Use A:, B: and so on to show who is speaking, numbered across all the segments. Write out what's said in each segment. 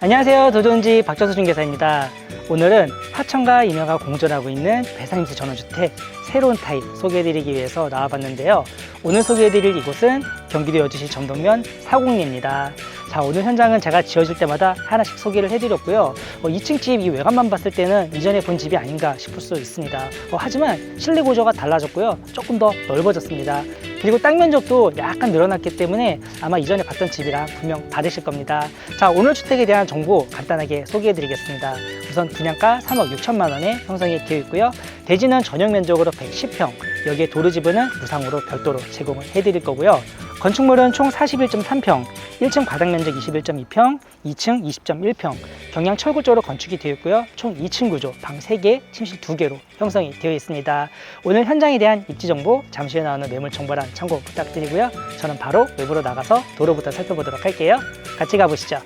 A: 안녕하세요. 도전지 박정수 중개사입니다. 오늘은 하천과 인허가 공존하고 있는 배산임수 전원주택 새로운 타입 소개해드리기 위해서 나와봤는데요. 오늘 소개해드릴 이곳은 경기도 여주시 점동면 사공리입니다. 자, 오늘 현장은 제가 지어줄 때마다 하나씩 소개를 해드렸고요. 2층 집 이 외관만 봤을 때는 이전에 본 집이 아닌가 싶을 수 있습니다. 하지만 실내 구조가 달라졌고요. 조금 더 넓어졌습니다. 그리고 땅 면적도 약간 늘어났기 때문에 아마 이전에 봤던 집이랑 분명 다르실 겁니다. 자, 오늘 주택에 대한 정보 간단하게 소개해 드리겠습니다. 우선 분양가 3억 6천만 원에 형성이 되어 있고요. 대지는 전용 면적으로 110평, 여기에 도로 지분은 무상으로 별도로 제공을 해 드릴 거고요. 건축물은 총 41.3평, 1층 바닥 면적 21.2평, 2층 20.1평, 경량 철구 쪽으로 건축이 되어 있고요. 총 2층 구조, 방 3개, 침실 2개로 형성이 되어 있습니다. 오늘 현장에 대한 입지 정보, 잠시 후에 나오는 매물 정보란 참고 부탁드리고요. 저는 바로 외부로 나가서 도로부터 살펴보도록 할게요. 같이 가보시죠.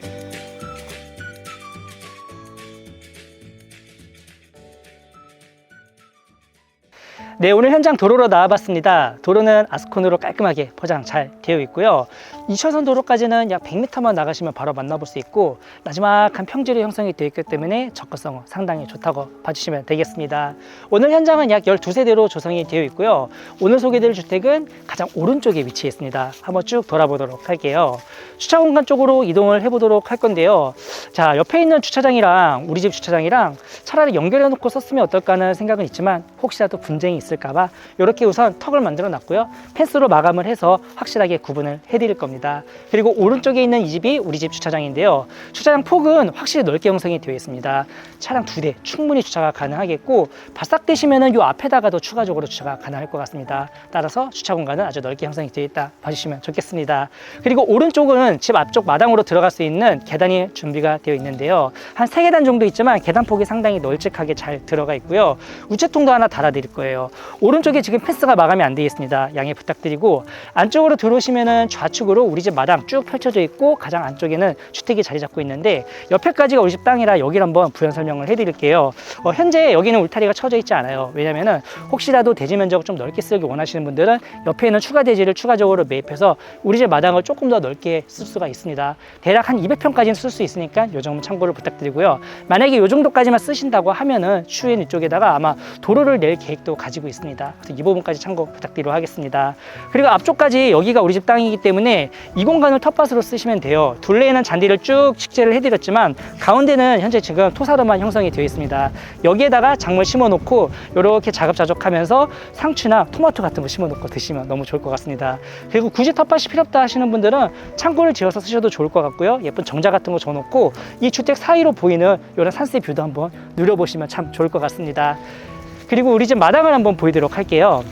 A: 네, 오늘 현장 도로로 나와봤습니다. 도로는 아스콘으로 깔끔하게 포장 잘 되어 있고요. 2차선 도로까지는 약 100m만 나가시면 바로 만나볼 수 있고 나지막한 평지로 형성이 되어 있기 때문에 접근성은 상당히 좋다고 봐주시면 되겠습니다. 오늘 현장은 약 12세대로 조성이 되어 있고요. 오늘 소개해드릴 주택은 가장 오른쪽에 위치해 있습니다. 한번 쭉 돌아보도록 할게요. 주차 공간 쪽으로 이동을 해보도록 할 건데요. 자, 옆에 있는 주차장이랑 우리 집 주차장이랑 차라리 연결해 놓고 썼으면 어떨까 하는 생각은 있지만 혹시라도 분쟁이 있을까봐 이렇게 우선 턱을 만들어 놨고요. 펜스로 마감을 해서 확실하게 구분을 해드릴 겁니다. 그리고 오른쪽에 있는 이 집이 우리 집 주차장인데요. 주차장 폭은 확실히 넓게 형성이 되어 있습니다. 차량 2대 충분히 주차가 가능하겠고 바싹 되시면은 이 앞에다가도 추가적으로 주차가 가능할 것 같습니다. 따라서 주차 공간은 아주 넓게 형성이 되어 있다 봐주시면 좋겠습니다. 그리고 오른쪽은 집 앞쪽 마당으로 들어갈 수 있는 계단이 준비가 되어 있는데요. 한 3계단 정도 있지만 계단 폭이 상당히 널찍하게 잘 들어가 있고요. 우체통도 하나 달아드릴 거예요. 오른쪽에 지금 펜스가 마감이 안 되어 있습니다. 양해 부탁드리고 안쪽으로 들어오시면은 좌측으로 우리 집 마당 쭉 펼쳐져 있고 가장 안쪽에는 주택이 자리 잡고 있는데 옆에까지가 우리 집 땅이라 여기를 한번 부연 설명을 해드릴게요. 현재 여기는 울타리가 쳐져 있지 않아요. 왜냐면은 혹시라도 대지 면적을 좀 넓게 쓰기 원하시는 분들은 옆에 있는 추가 대지를 추가적으로 매입해서 우리 집 마당을 조금 더 넓게 쓸 수가 있습니다. 대략 한 200평까지는 쓸 수 있으니까 이 정도 참고를 부탁드리고요. 만약에 이 정도까지만 쓰신다고 하면은 추후에는 이쪽에다가 아마 도로를 낼 계획도 가지고 있습니다. 그래서 이 부분까지 참고 부탁드리도록 하겠습니다. 그리고 앞쪽까지 여기가 우리 집 땅이기 때문에 이 공간을 텃밭으로 쓰시면 돼요. 둘레에는 잔디를 쭉 식재를 해드렸지만 가운데는 현재 지금 토사로만 형성이 되어 있습니다. 여기에다가 작물 심어 놓고 이렇게 자급자족하면서 상추나 토마토 같은 거 심어 놓고 드시면 너무 좋을 것 같습니다. 그리고 굳이 텃밭이 필요 없다 하시는 분들은 창고를 지어서 쓰셔도 좋을 것 같고요. 예쁜 정자 같은 거 줘놓고 이 주택 사이로 보이는 이런 산세 뷰도 한번 누려보시면 참 좋을 것 같습니다. 그리고 우리 집 마당을 한번 보이도록 할게요.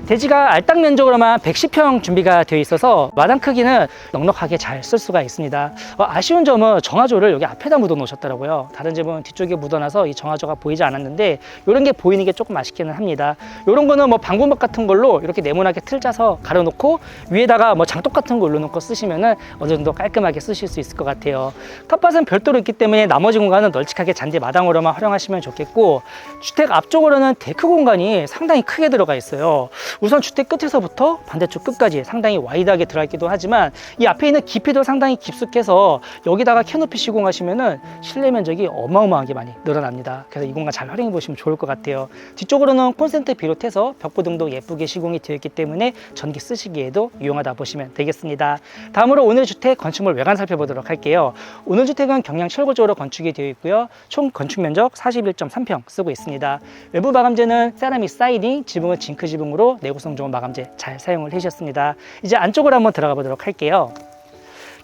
A: 대지가 알땅 면적으로만 110평 준비가 되어 있어서 마당 크기는 넉넉하게 잘 쓸 수가 있습니다. 아쉬운 점은 정화조를 여기 앞에다 묻어 놓으셨더라고요. 다른 집은 뒤쪽에 묻어놔서 이 정화조가 보이지 않았는데 이런 게 보이는 게 조금 아쉽기는 합니다. 이런 거는 뭐 방범박 같은 걸로 이렇게 네모나게 틀 짜서 가려놓고 위에다가 뭐 장독 같은 거 올려놓고 쓰시면은 어느 정도 깔끔하게 쓰실 수 있을 것 같아요. 텃밭은 별도로 있기 때문에 나머지 공간은 널찍하게 잔디 마당으로만 활용하시면 좋겠고 주택 앞쪽으로는 데크 공간이 상당히 크게 들어가 있어요. 우선 주택 끝에서부터 반대쪽 끝까지 상당히 와이드하게 들어가 있기도 하지만 이 앞에 있는 깊이도 상당히 깊숙해서 여기다가 캐노피 시공하시면은 실내 면적이 어마어마하게 많이 늘어납니다. 그래서 이 공간 잘 활용해 보시면 좋을 것 같아요. 뒤쪽으로는 콘센트 비롯해서 벽보등도 예쁘게 시공이 되어 있기 때문에 전기 쓰시기에도 유용하다 보시면 되겠습니다. 다음으로 오늘 주택 건축물 외관 살펴보도록 할게요. 오늘 주택은 경량 철거조로 건축이 되어 있고요. 총 건축 면적 41.3평 쓰고 있습니다. 외부 마감재는 세라믹 사이딩, 지붕은 징크 지붕으로 내구성 좋은 마감재 잘 사용을 해주셨습니다. 이제 안쪽으로 한번 들어가 보도록 할게요.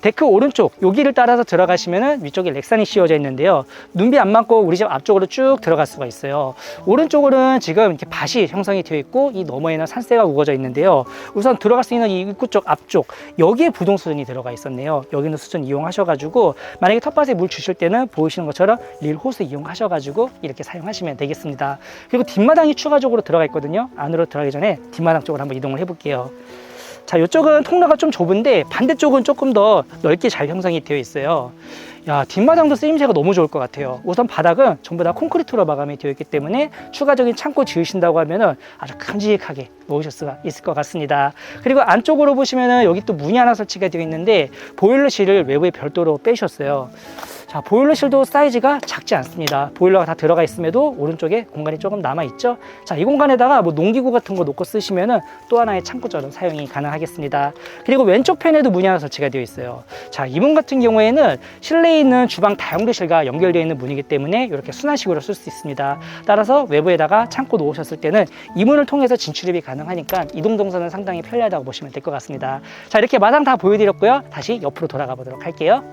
A: 데크 오른쪽 여기를 따라서 들어가시면은 위쪽에 렉산이 씌워져 있는데요. 눈비 안 맞고 우리 집 앞쪽으로 쭉 들어갈 수가 있어요. 오른쪽으로는 지금 이렇게 밭이 형성이 되어 있고 이 너머에는 산세가 우거져 있는데요. 우선 들어갈 수 있는 이 입구 쪽 앞쪽 여기에 부동 수전이 들어가 있었네요. 여기는 수전 이용하셔가지고 만약에 텃밭에 물 주실 때는 보이시는 것처럼 릴 호스 이용하셔가지고 이렇게 사용하시면 되겠습니다. 그리고 뒷마당이 추가적으로 들어가 있거든요. 안으로 들어가기 전에 뒷마당 쪽으로 한번 이동을 해볼게요. 자, 이쪽은 통로가 좀 좁은데 반대쪽은 조금 더 넓게 잘 형성이 되어 있어요. 야, 뒷마당도 쓰임새가 너무 좋을 것 같아요. 우선 바닥은 전부 다 콘크리트로 마감이 되어 있기 때문에 추가적인 창고 지으신다고 하면은 아주 큼직하게 놓으실 수가 있을 것 같습니다. 그리고 안쪽으로 보시면은 여기 또 문이 하나 설치가 되어 있는데 보일러실을 외부에 별도로 빼셨어요. 자, 보일러실도 사이즈가 작지 않습니다. 보일러가 다 들어가 있음에도 오른쪽에 공간이 조금 남아있죠. 자, 이 공간에다가 뭐 농기구 같은 거 놓고 쓰시면은 또 하나의 창고처럼 사용이 가능하겠습니다. 그리고 왼쪽 편에도 문이 하나 설치가 되어 있어요. 자, 이 문 같은 경우에는 실내에 있는 주방 다용도실과 연결되어 있는 문이기 때문에 이렇게 순환식으로 쓸 수 있습니다. 따라서 외부에다가 창고 놓으셨을 때는 이 문을 통해서 진출입이 가능하니까 이동 동선은 상당히 편리하다고 보시면 될 것 같습니다. 자, 이렇게 마당 다 보여드렸고요. 다시 옆으로 돌아가 보도록 할게요.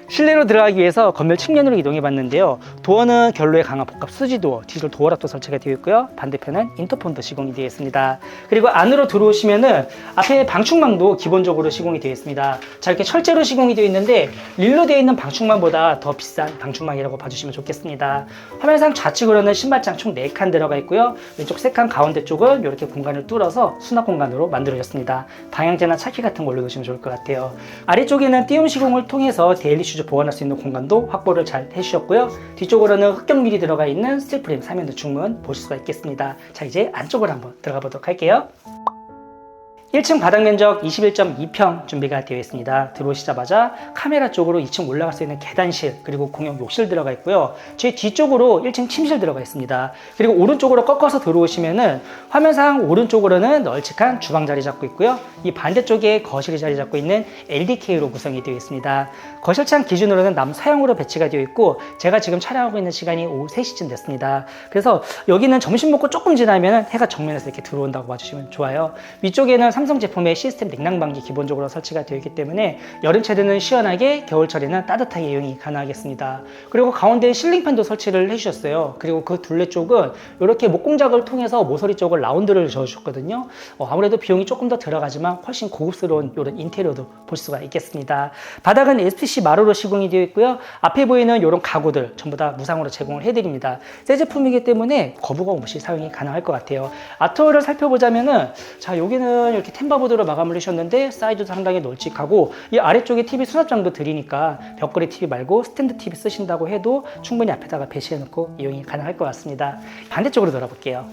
A: 실내로 들어가기 위해서 건물 측면으로 이동해 봤는데요. 도어는 결로의 강한 복합 수지 도어, 디지털 도어락도 설치가 되어 있고요. 반대편은 인터폰도 시공이 되어 있습니다. 그리고 안으로 들어오시면은 앞에 방충망도 기본적으로 시공이 되어 있습니다. 자, 이렇게 철제로 시공이 되어 있는데 릴로 되어 있는 방충망보다 더 비싼 방충망이라고 봐주시면 좋겠습니다. 화면상 좌측으로는 신발장 총 4칸 들어가 있고요. 왼쪽 3칸 가운데 쪽은 이렇게 공간을 뚫어서 수납 공간으로 만들어졌습니다. 방향제나 차키 같은 걸 올려놓으시면 좋을 것 같아요. 아래쪽에는 띄움 시공을 통해서 데일리 슈즈 보관할 수 있는 공간도 확보를 잘 해주셨고요. 뒤쪽으로는 흑경밀이 들어가 있는 스틸 프레임 3연도 중문 보실 수가 있겠습니다. 자, 이제 안쪽으로 한번 들어가 보도록 할게요. 1층 바닥 면적 21.2평 준비가 되어 있습니다. 들어오시자마자 카메라 쪽으로 2층 올라갈 수 있는 계단실, 그리고 공용 욕실 들어가 있고요. 제 뒤쪽으로 1층 침실 들어가 있습니다. 그리고 오른쪽으로 꺾어서 들어오시면은 화면상 오른쪽으로는 널찍한 주방 자리 잡고 있고요. 이 반대쪽에 거실이 자리 잡고 있는 LDK로 구성이 되어 있습니다. 거실창 기준으로는 남서향으로 배치가 되어 있고, 제가 지금 촬영하고 있는 시간이 오후 3시쯤 됐습니다. 그래서 여기는 점심 먹고 조금 지나면 해가 정면에서 이렇게 들어온다고 봐주시면 좋아요. 위쪽에는 삼성 제품의 시스템 냉난방기 기본적으로 설치가 되어 있기 때문에 여름철에는 시원하게, 겨울철에는 따뜻하게 이용이 가능하겠습니다. 그리고 가운데 실링팬도 설치를 해주셨어요. 그리고 그 둘레 쪽은 이렇게 목공작을 통해서 모서리 쪽을 라운드를 저어주셨거든요. 아무래도 비용이 조금 더 들어가지만 훨씬 고급스러운 이런 인테리어도 볼 수가 있겠습니다. 바닥은 SPC 마루로 시공이 되어 있고요. 앞에 보이는 이런 가구들 전부 다 무상으로 제공을 해드립니다. 새 제품이기 때문에 거부감 없이 사용이 가능할 것 같아요. 아트월을 살펴보자면은, 자, 여기는 이렇게 템바보드로 마감을 해주셨는데 사이즈도 상당히 널찍하고, 이 아래쪽에 TV 수납장도 드리니까 벽걸이 TV 말고 스탠드 TV 쓰신다고 해도 충분히 앞에다가 배치해 놓고 이용이 가능할 것 같습니다. 반대쪽으로 돌아볼게요.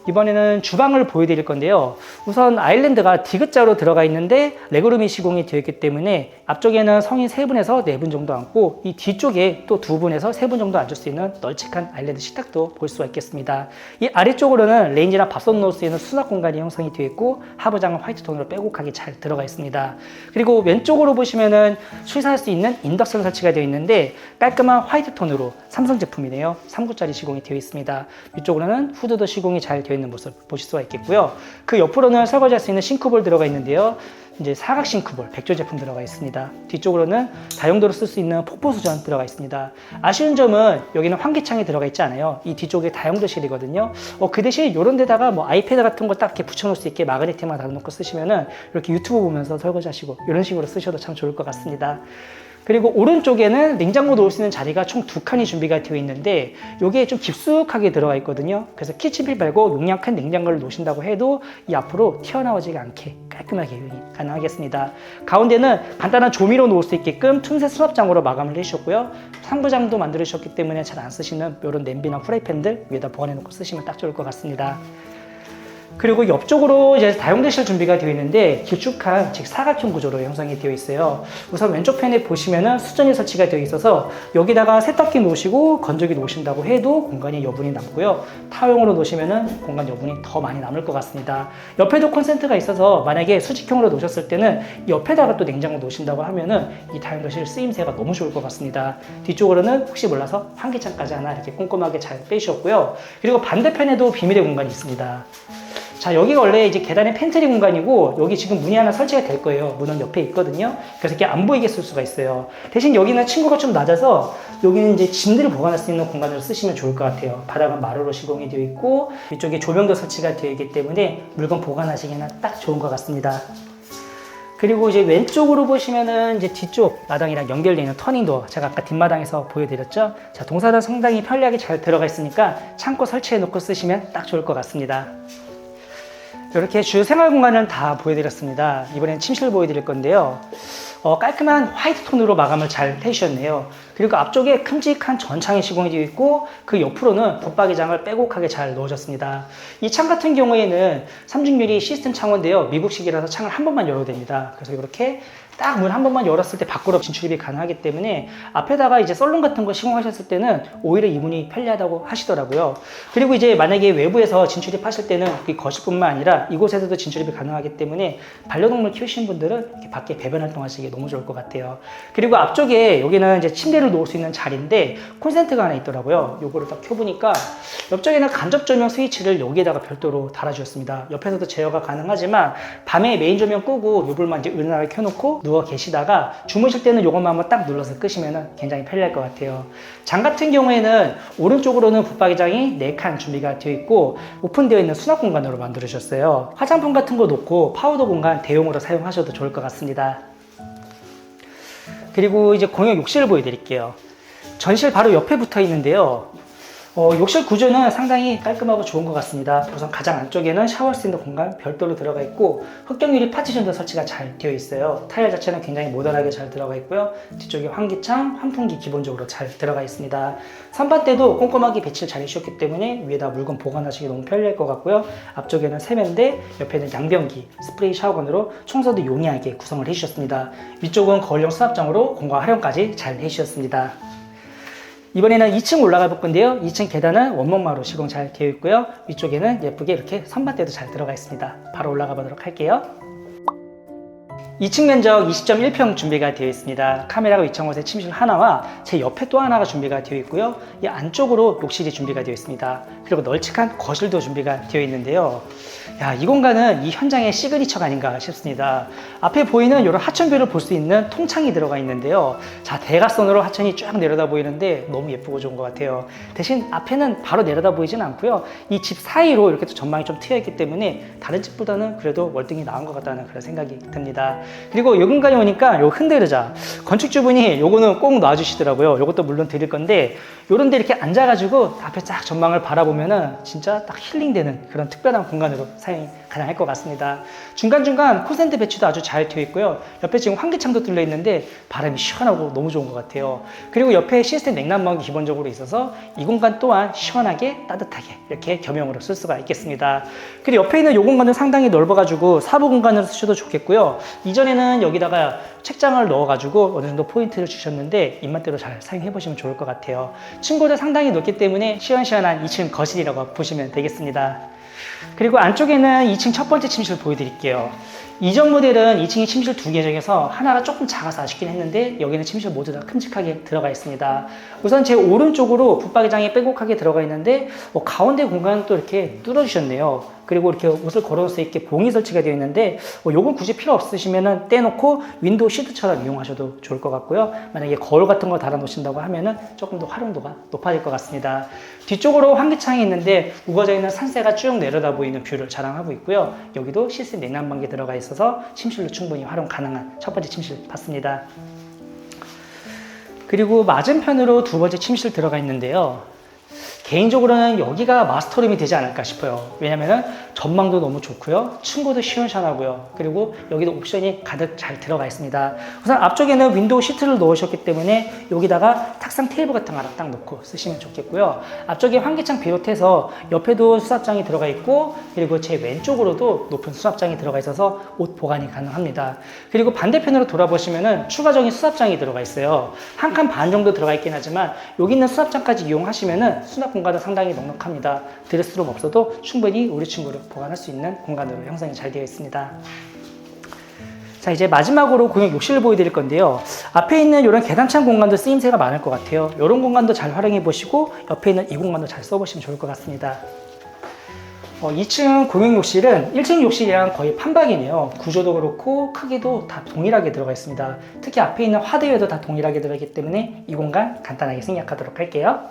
A: 이번에는 주방을 보여드릴 건데요. 우선 아일랜드가 디귿자로 들어가 있는데 레그룸이 시공이 되어 있기 때문에 앞쪽에는 성인 3분에서 4분 정도 앉고, 이 뒤쪽에 또 2분에서 3분 정도 앉을 수 있는 널찍한 아일랜드 식탁도 볼 수가 있겠습니다. 이 아래쪽으로는 레인지나 밥솥 넣을 수 있는 수납 공간이 형성이 되어 있고, 하부장은 화이트 톤으로 빼곡하게 잘 들어가 있습니다. 그리고 왼쪽으로 보시면은 수리할 수 있는 인덕션 설치가 되어 있는데 깔끔한 화이트 톤으로 삼성 제품이네요. 3구짜리 시공이 되어 있습니다. 위쪽으로는 후드도 시공이 잘 되어 있는 모습 보실 수가 있겠고요. 그 옆으로는 설거지할 수 있는 싱크볼 들어가 있는데요. 이제 사각 싱크볼, 백조 제품 들어가 있습니다. 뒤쪽으로는 다용도로 쓸 수 있는 폭포수전 들어가 있습니다. 아쉬운 점은 여기는 환기창이 들어가 있지 않아요. 이 뒤쪽에 다용도실이거든요. 그 대신 이런 데다가 뭐 아이패드 같은 거 딱 이렇게 붙여놓을 수 있게 마그네틱만 달아놓고 쓰시면은 이렇게 유튜브 보면서 설거지하시고 이런 식으로 쓰셔도 참 좋을 것 같습니다. 그리고 오른쪽에는 냉장고 놓을 수 있는 자리가 총 2칸이 준비가 되어 있는데 여기에 좀 깊숙하게 들어가 있거든요. 그래서 키친필 말고 용량 큰 냉장고를 놓으신다고 해도 이 앞으로 튀어나오지 않게 깔끔하게 이용이 가능하겠습니다. 가운데는 간단한 조미료 놓을 수 있게끔 틈새 수납장으로 마감을 해주셨고요. 상부장도 만들어 주셨기 때문에 잘 안 쓰시는 이런 냄비나 프라이팬들 위에다 보관해 놓고 쓰시면 딱 좋을 것 같습니다. 그리고 옆쪽으로 이제 다용도실 준비가 되어 있는데 길쭉한 즉 사각형 구조로 형성이 되어 있어요. 우선 왼쪽 편에 보시면은 수전이 설치가 되어 있어서 여기다가 세탁기 놓으시고 건조기 놓으신다고 해도 공간이 여분이 남고요. 타용으로 놓으시면은 공간 여분이 더 많이 남을 것 같습니다. 옆에도 콘센트가 있어서 만약에 수직형으로 놓으셨을 때는 옆에다가 또 냉장고 놓으신다고 하면은 이 다용도실 쓰임새가 너무 좋을 것 같습니다. 뒤쪽으로는 혹시 몰라서 환기창까지 하나 이렇게 꼼꼼하게 잘 빼주셨고요. 그리고 반대편에도 비밀의 공간이 있습니다. 자, 여기가 원래 이제 계단의 팬트리 공간이고 여기 지금 문이 하나 설치가 될 거예요. 문은 옆에 있거든요. 그래서 이렇게 안 보이게 쓸 수가 있어요. 대신 여기는 층고가 좀 낮아서 여기는 이제 짐들을 보관할 수 있는 공간으로 쓰시면 좋을 것 같아요. 바닥은 마루로 시공이 되어 있고 이쪽에 조명도 설치가 되어 있기 때문에 물건 보관하시기에는 딱 좋은 것 같습니다. 그리고 이제 왼쪽으로 보시면은 이제 뒤쪽 마당이랑 연결되어 있는 터닝도 제가 아까 뒷마당에서 보여드렸죠. 자, 동사도 상당히 편리하게 잘 들어가 있으니까 창고 설치해 놓고 쓰시면 딱 좋을 것 같습니다. 이렇게 주요 생활 공간을 다 보여드렸습니다. 이번엔 침실 보여드릴 건데요. 깔끔한 화이트 톤으로 마감을 잘 해주셨네요. 그리고 앞쪽에 큼직한 전창이 시공이 되어 있고 그 옆으로는 붙박이장을 빼곡하게 잘 넣어줬습니다. 이 창 같은 경우에는 3중유리 시스템 창호인데요. 미국식이라서 창을 한 번만 열어도 됩니다. 그래서 이렇게 딱 문 한 번만 열었을 때 밖으로 진출입이 가능하기 때문에 앞에다가 이제 썰룸 같은 거 시공하셨을 때는 오히려 이 문이 편리하다고 하시더라고요. 그리고 이제 만약에 외부에서 진출입하실 때는 거실뿐만 아니라 이곳에서도 진출입이 가능하기 때문에 반려동물 키우시는 분들은 이렇게 밖에 배변 활동하시기 너무 좋을 것 같아요. 그리고 앞쪽에 여기는 이제 침대를 놓을 수 있는 자리인데 콘센트가 하나 있더라고요. 요거를 딱 켜보니까 옆쪽에는 간접 조명 스위치를 여기에다가 별도로 달아주셨습니다. 옆에서도 제어가 가능하지만 밤에 메인 조명 끄고 요불만 이제 은은하게 켜놓고 누워 계시다가 주무실 때는 요것만 한번 딱 눌러서 끄시면 굉장히 편리할 것 같아요. 장 같은 경우에는 오른쪽으로는 붙박이장이 4칸 준비가 되어 있고 오픈되어 있는 수납 공간으로 만들어 주셨어요. 화장품 같은 거 놓고 파우더 공간 대용으로 사용하셔도 좋을 것 같습니다. 그리고 이제 공용 욕실을 보여드릴게요. 전실 바로 옆에 붙어 있는데요. 욕실 구조는 상당히 깔끔하고 좋은 것 같습니다. 우선 가장 안쪽에는 샤워할 수 있는 공간 별도로 들어가 있고 흑경 유리 파티션도 설치가 잘 되어 있어요. 타일 자체는 굉장히 모던하게 잘 들어가 있고요. 뒤쪽에 환기창, 환풍기 기본적으로 잘 들어가 있습니다. 선반대도 꼼꼼하게 배치를 잘 해주셨기 때문에 위에다 물건 보관하시기 너무 편리할 것 같고요. 앞쪽에는 세면대, 옆에는 양변기, 스프레이 샤워건으로 청소도 용이하게 구성을 해주셨습니다. 위쪽은 거울형 수납장으로 공간 활용까지 잘 해주셨습니다. 이번에는 2층 올라가 볼 건데요. 2층 계단은 원목마루 시공 잘 되어 있고요. 위쪽에는 예쁘게 이렇게 선반대도 잘 들어가 있습니다. 바로 올라가 보도록 할게요. 2층 면적 20.1평 준비가 되어 있습니다. 카메라가 위치한 곳에 침실 하나와 제 옆에 또 하나가 준비가 되어 있고요. 이 안쪽으로 욕실이 준비가 되어 있습니다. 그리고 널찍한 거실도 준비가 되어 있는데요. 이 공간은 이 현장의 시그니처가 아닌가 싶습니다. 앞에 보이는 이런 하천뷰를 볼 수 있는 통창이 들어가 있는데요. 자, 대각선으로 하천이 쫙 내려다 보이는데 너무 예쁘고 좋은 것 같아요. 대신 앞에는 바로 내려다 보이진 않고요. 이 집 사이로 이렇게 또 전망이 좀 트여 있기 때문에 다른 집보다는 그래도 월등히 나은 것 같다는 그런 생각이 듭니다. 그리고 이 공간에 오니까 요 흔들의자, 건축주분이 요거는 꼭 놔주시더라고요. 요것도 물론 드릴 건데 요런데 이렇게 앉아가지고 앞에 쫙 전망을 바라보면은 진짜 딱 힐링되는 그런 특별한 공간으로 사용이 가능할 것 같습니다. 중간중간 콘센트 배치도 아주 잘 되어 있고요. 옆에 지금 환기창도 뚫려 있는데 바람이 시원하고 너무 좋은 것 같아요. 그리고 옆에 시스템 냉난방이 기본적으로 있어서 이 공간 또한 시원하게 따뜻하게 이렇게 겸용으로 쓸 수가 있겠습니다. 그리고 옆에 있는 이 공간은 상당히 넓어가지고 사부 공간으로 쓰셔도 좋겠고요. 이전에는 여기다가 책장을 넣어가지고 어느 정도 포인트를 주셨는데 입맛대로 잘 사용해 보시면 좋을 것 같아요. 층고도 상당히 높기 때문에 시원시원한 2층 거실이라고 보시면 되겠습니다. 그리고 안쪽에는 2층 첫 번째 침실 보여드릴게요. 이전 모델은 2층에 침실 2개 중에서 하나가 조금 작아서 아쉽긴 했는데 여기는 침실 모두 다 큼직하게 들어가 있습니다. 우선 제 오른쪽으로 붙박이장이 빼곡하게 들어가 있는데 가운데 공간은 또 이렇게 뚫어주셨네요. 그리고 이렇게 옷을 걸어놓을 수 있게 봉이 설치가 되어 있는데 요건 굳이 필요 없으시면 떼놓고 윈도우 시트처럼 이용하셔도 좋을 것 같고요. 만약에 거울 같은 거 달아 놓으신다고 하면은 조금 더 활용도가 높아질 것 같습니다. 뒤쪽으로 환기창이 있는데 우거져 있는 산세가 쭉 내려다 보이는 뷰를 자랑하고 있고요. 여기도 시스템 냉난방기 들어가 있어서 침실로 충분히 활용 가능한 첫 번째 침실 봤습니다. 그리고 맞은편으로 두 번째 침실 들어가 있는데요. 개인적으로는 여기가 마스터룸이 되지 않을까 싶어요. 왜냐면은 전망도 너무 좋고요. 층고도 시원시원하고요. 그리고 여기도 옵션이 가득 잘 들어가 있습니다. 우선 앞쪽에는 윈도우 시트를 넣으셨기 때문에 여기다가 탁상 테이블 같은 거 하나 딱 놓고 쓰시면 좋겠고요. 앞쪽에 환기창 비롯해서 옆에도 수납장이 들어가 있고 그리고 제 왼쪽으로도 높은 수납장이 들어가 있어서 옷 보관이 가능합니다. 그리고 반대편으로 돌아보시면은 추가적인 수납장이 들어가 있어요. 한 칸 반 정도 들어가 있긴 하지만 여기 있는 수납장까지 이용하시면은 수납 공간은 상당히 넉넉합니다. 드레스룸 없어도 충분히 우리 친구를 보관할 수 있는 공간으로 형성이 잘 되어 있습니다. 자, 이제 마지막으로 공용 욕실을 보여드릴 건데요. 앞에 있는 이런 계단창 공간도 쓰임새가 많을 것 같아요. 이런 공간도 잘 활용해 보시고 옆에 있는 이 공간도 잘 써보시면 좋을 것 같습니다. 2층 공용 욕실은 1층 욕실이랑 거의 판박이네요. 구조도 그렇고 크기도 다 동일하게 들어가 있습니다. 특히 앞에 있는 화대에도 다 동일하게 들어있기 때문에 이 공간 간단하게 생략하도록 할게요.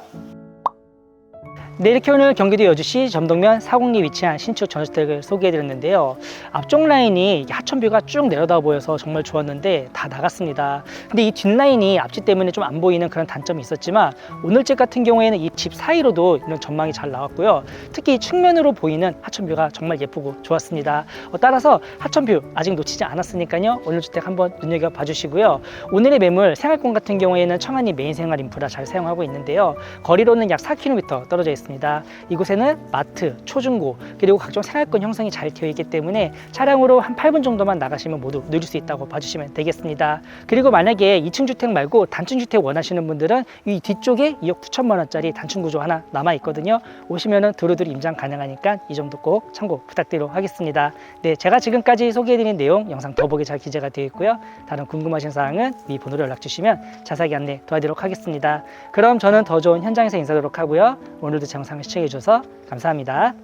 A: 네, 이렇게 오늘 경기도 여주시 점동면 사곡리에 위치한 신축 전원주택을 소개해드렸는데요. 앞쪽 라인이 하천뷰가 쭉 내려다 보여서 정말 좋았는데 다 나갔습니다. 근데 이 뒷라인이 앞집 때문에 좀 안 보이는 그런 단점이 있었지만 오늘 집 같은 경우에는 이 집 사이로도 이런 전망이 잘 나왔고요. 특히 측면으로 보이는 하천뷰가 정말 예쁘고 좋았습니다. 따라서 하천뷰 아직 놓치지 않았으니까요. 오늘 주택 한번 눈여겨봐 주시고요. 오늘의 매물 생활권 같은 경우에는 청안리 메인 생활 인프라 잘 사용하고 있는데요. 거리로는 약 4km 떨어져 있습니다. 있습니다. 이곳에는 마트, 초중고, 그리고 각종 생활권 형성이 잘 되어 있기 때문에 차량으로 한 8분 정도만 나가시면 모두 누릴 수 있다고 봐주시면 되겠습니다. 그리고 만약에 2층 주택 말고 단층 주택 원하시는 분들은 이 뒤쪽에 2억 9천만 원짜리 단층 구조 하나 남아 있거든요. 오시면은 두루두루 임장 가능하니까 이 점도 꼭 참고 부탁드리도록 하겠습니다. 네, 제가 지금까지 소개해드린 내용 영상 더보기 잘 기재가 되어 있고요. 다른 궁금하신 사항은 위 번호로 연락 주시면 자세하게 안내 도와드리도록 하겠습니다. 그럼 저는 더 좋은 현장에서 인사드리도록 하고요. 오늘도 제 영상을 시청해 주셔서 감사합니다.